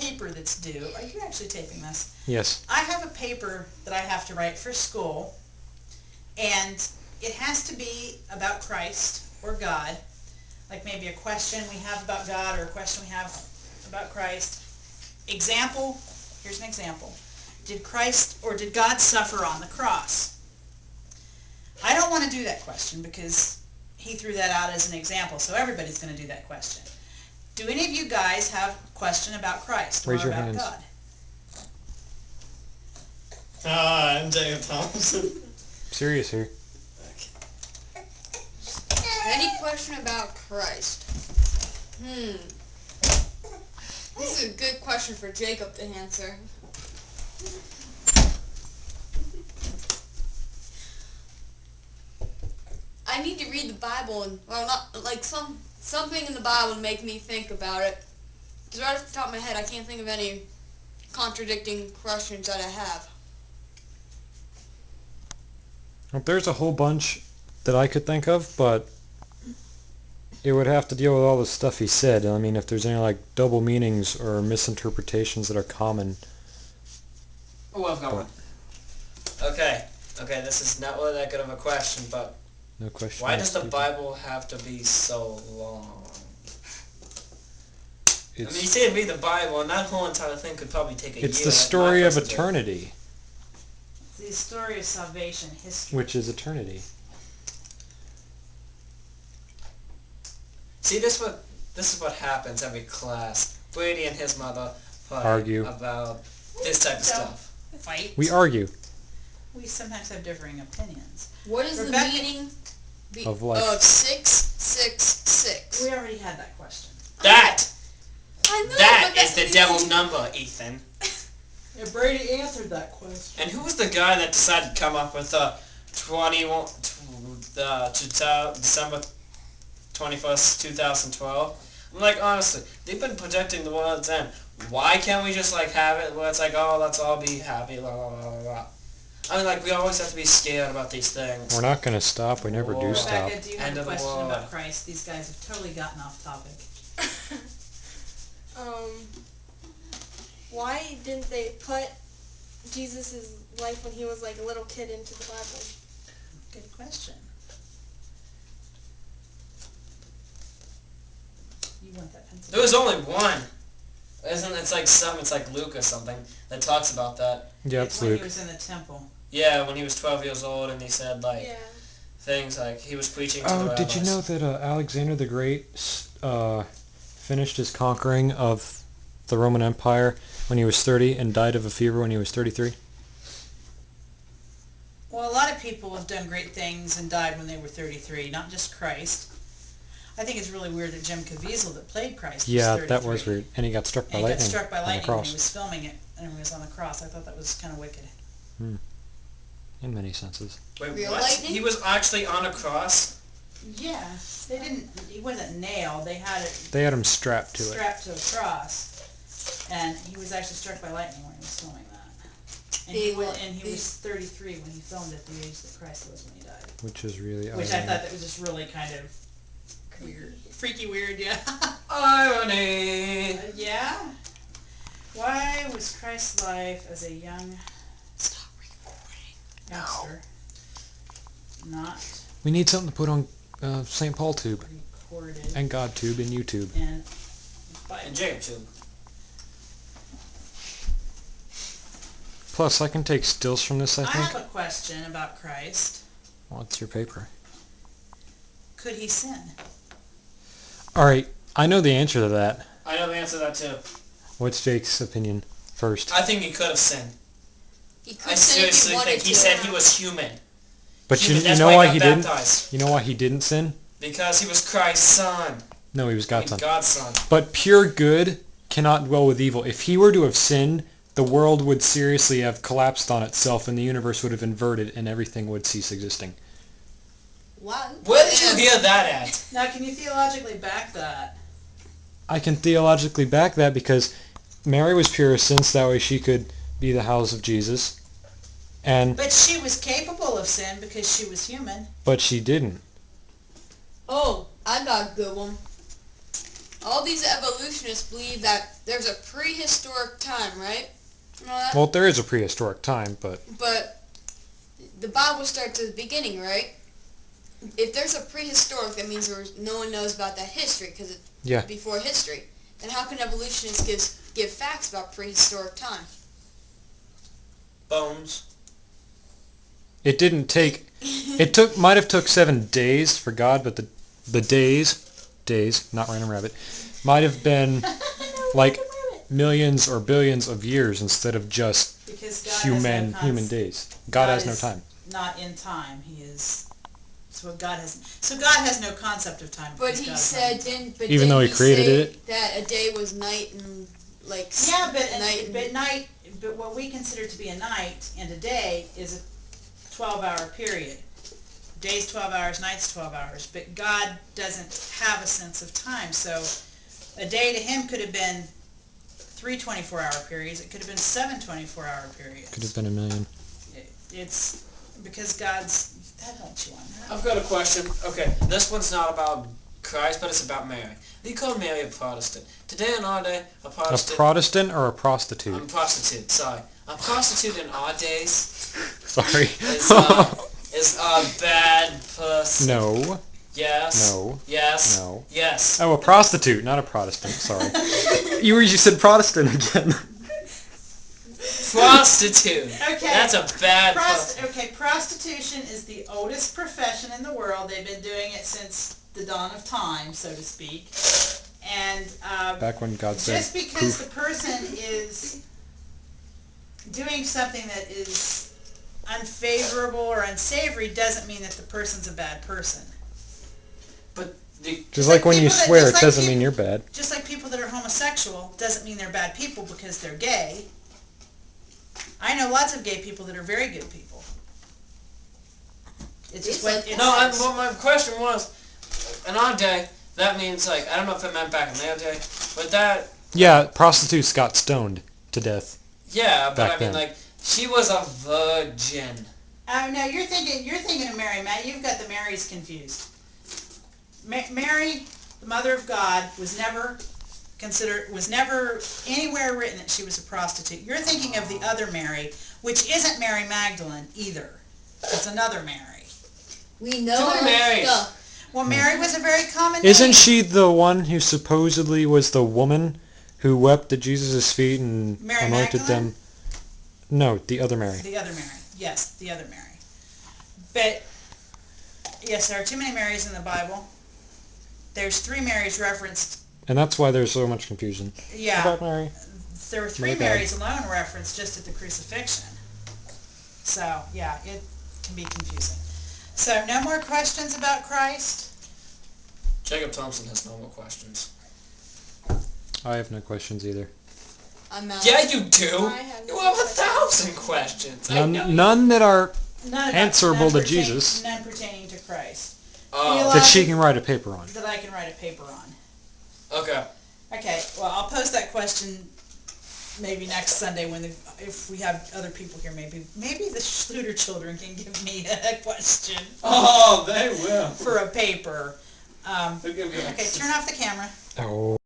paper that's due. Are you actually taping this? Yes. I have a paper that I have to write for school, and it has to be about Christ or God, like maybe a question we have about God or a question we have about Christ. Example, here's an example. Did Christ or did God suffer on the cross? I don't want to do that question because he threw that out as an example, so everybody's going to do that question. Do any of you guys have a question about Christ or Raise your about hands. God? I'm Jacob Thompson. Serious here. Any question about Christ? This is a good question for Jacob to answer. I need to read the Bible and, well, not like something in the Bible to make me think about it. Because right off the top of my head, I can't think of any contradicting questions that I have. Well, there's a whole bunch that I could think of, but it would have to deal with all the stuff he said. I mean, if there's any like double meanings or misinterpretations that are common. Oh, I've got one. Okay, this is not really that good of a question, but No question. why does the Bible have to be so long? I mean, you say to read the Bible, and that whole entire thing could probably take a year. It's the story of eternity. It's the story of salvation, history. Which is eternity. See, this is what happens every class. Brady and his mother fight Argue about this type of stuff. Fight. We argue. We sometimes have differing opinions. What is Rebecca, the meaning of life? Of 666? We already had that question. That I know, is the devil's number, Ethan. Yeah, Brady answered that question. And who was the guy that decided to come up with December 21st, 2012? I'm like, honestly, they've been projecting the world's end. Why can't we just like have it where it's like, oh, let's all be happy, blah, blah, blah, blah, blah. I mean, like, we always have to be scared about these things. We're not going to stop. We never do stop. Rebecca, do you have a question about Christ? These guys have totally gotten off topic. Why didn't they put Jesus' life when he was like a little kid into the Bible? Good question. You want that pencil? There was only one. It's like Luke or something that talks about that. Yeah, it's it's when Luke. he was in the temple. Yeah, when he was 12 years old and he said things like he was preaching to the rabbis. Did you know that Alexander the Great finished his conquering of the Roman Empire when he was 30 and died of a fever when he was 33? Well, a lot of people have done great things and died when they were 33, not just Christ. I think it's really weird that Jim Caviezel, that played Christ, was 33. That was weird. And he got struck by lightning. He got struck by lightning on when the he cross. was filming it, and he was on the cross. I thought that was kind of wicked. In many senses. Wait, Real what? lightning? He was actually on a cross? Yeah, they didn't. He wasn't nailed. They had it. They had him strapped to it. Strapped to a cross, and he was actually struck by lightning when he was filming that. And he was 33 when he filmed at the age that Christ was when he died. Which is really Which I thought that was just really kind of weird, freaky weird. Yeah. Irony. Yeah. Why was Christ's life as a young youngster not We need something to put on St. Paul Tube recorded and God Tube and YouTube. and And Jacob too. Plus, I can take stills from this, I I think. have a question about Christ. What's your paper? Could he sin? Alright, I know the answer to that. I know the answer to that too. What's Jake's opinion first? I think he could have sinned. He could I sin if seriously he wanted think he to. said he was human. But Human, you that's know why got he didn't? baptized. You know why he didn't sin? Because he was Christ's son. No, he was God's son. God's son. But pure good cannot dwell with evil. If he were to have sinned, the world would seriously have collapsed on itself and the universe would have inverted and everything would cease existing. What? Where did you hear that at? Now, can you theologically back that? I can theologically back that because Mary was pure of sin, so that way she could be the house of Jesus. But she was capable of sin because she was human. But she didn't. Oh, I got a good one. all these evolutionists believe that there's a prehistoric time, right? You know that? Well, there is a prehistoric time, but But the Bible starts at the beginning, right? If there's a prehistoric, that means no one knows about that history because it's yeah. before history. Then how can evolutionists give facts about prehistoric time? Bones. It didn't take. It might have took 7 days for God, but the days, not Random Rabbit, might have been like millions or billions of years instead of just Because God human days. God has no is time. Not in time. He is. So God has no concept of time. But because he God is said, not in time. Even though he created it? that a day was night and like Yeah, night. but what we consider to be a night and a day is a 12-hour period. Day's 12 hours, night's 12 hours. But God doesn't have a sense of time. So a day to him could have been 3 24-hour periods. It could have been 7 24-hour periods. Could have been a million. It's because God's. That won't chew on that. I've got a question. Okay, this one's not about Christ, but it's about Mary. We call Mary a Protestant. Today in our day, a A Protestant... Protestant or a prostitute? I'm a prostitute, sorry. A prostitute in our days Sorry. is a bad person. No. Yes. No. Yes. No. Yes. Oh, a prostitute, not a Protestant. Sorry. you said Protestant again. Prostitute. Okay. That's a bad person. Okay, prostitution is the oldest profession in the world. They've been doing it since the dawn of time, so to speak. And Back when God said, just because poof. the person is doing something that is unfavorable or unsavory doesn't mean that the person's a bad person. But the... Just like when you people that- swear, just it like doesn't people- mean you're bad. Just like people that are homosexual doesn't mean they're bad people because they're gay. I know lots of gay people that are very good people. It's just what it No, says. well, my question was, in our day, that means, like, I don't know if it meant back in their day, but that... Yeah, prostitutes got stoned to death. Yeah, but Back I mean, then. like, she was a virgin. Oh no, you're thinking of Mary, Matt. You've got the Marys confused. Mary, the Mother of God, was never anywhere written that she was a prostitute. You're thinking of the other Mary, which isn't Mary Magdalene either. It's another Mary. We know Two our Marys. stuff. Well, Mary was a very common Isn't name. she the one who supposedly was the woman who wept at Jesus' feet and Mary anointed Magdalene? them? No, the other Mary. The other Mary. Yes, the other Mary. But, yes, there are too many Marys in the Bible. There's 3 Marys referenced. And that's why there's so much confusion Yeah. about Mary. There were 3 My bad. Marys alone referenced just at the crucifixion. So, yeah, it can be confusing. So, no more questions about Christ? Jacob Thompson has no more questions. I have no questions either. I'm out. Yeah, you do. I have You no have questions. 1,000 questions. I know. None that are None Answerable to pertain- Jesus. None pertaining to Christ. Oh, that she can write a paper on. That I can write a paper on. okay. Okay, well, I'll post that question maybe next Sunday if we have other people here. Maybe the Schluter children can give me a question Oh, they will. for a paper. They'll give you Okay, turn off the camera. Oh.